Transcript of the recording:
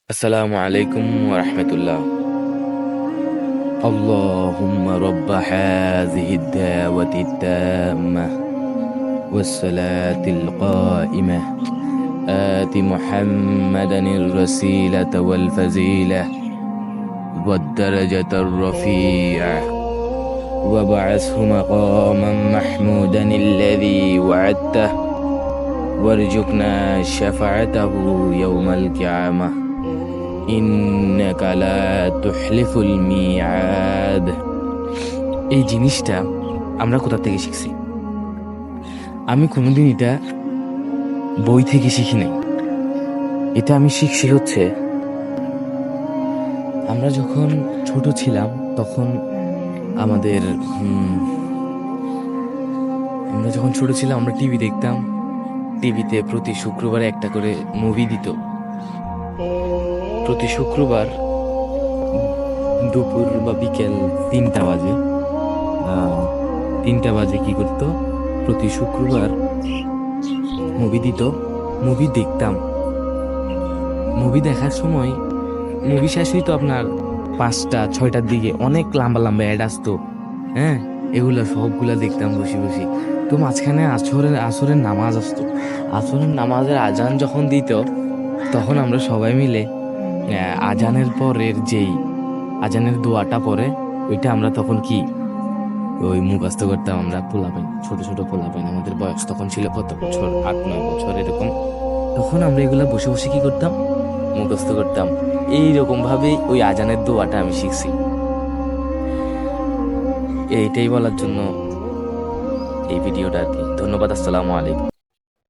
السلام عليكم ورحمة الله. اللهم رب هذه الدعوة التامة والصلاة القائمة آت محمدا الرسيلة والفزيلة والدرجة الرفيعة وابعثه مقاما محمودا الذي وعدته وارزقنا شفاعته يوم القيامة ইন্নাকা লা তুখলিফুল মিআদ। এই জিনিসটা আমরা কোথা থেকে শিখছি? আমি কোনোদিন এটা বই থেকে শিখি নাই। এটা আমি শিখছি হচ্ছে আমরা যখন ছোট ছিলাম তখন আমরা যখন ছোট ছিলাম আমরা টিভি দেখতাম। টিভিতে প্রতি শুক্রবারে একটা করে মুভি দিত। প্রতি শুক্রবার দুপুর বা বিকেল 3টা বাজে কি করতো, প্রতি শুক্রবার মুভি দিত। মুভি দেখতাম। মুভি দেখার সময় মুভি শেষ হইতো আপনার 5টা-6টার দিকে। অনেক লম্বা লম্বা অ্যাড আসতো। হ্যাঁ, এগুলো সবগুলা দেখতাম বসে বসে। তো মাঝখানে আসরের নামাজ আসতো। আসরের নামাজের আজান যখন দিত তখন আমরা সবাই মিলে আজানের পরের যেই আজানের দোয়াটা পরে ওইটা আমরা তখন কি ওই মুখস্থ করতাম। আমরা ছোট ছোট পোলাপাইন, আমাদের বয়স তখন ছিল কত বছর, 8-9 বছর এরকম। তখন আমরা এগুলা বসে বসে কি করতাম, মুখস্থ করতাম। এইরকম ভাবে ওই আজানের দোয়াটা আমি শিখছি। এইটাই বলার জন্য এই ভিডিওটা আর কি। ধন্যবাদ। আসসালামু আলাইকুম।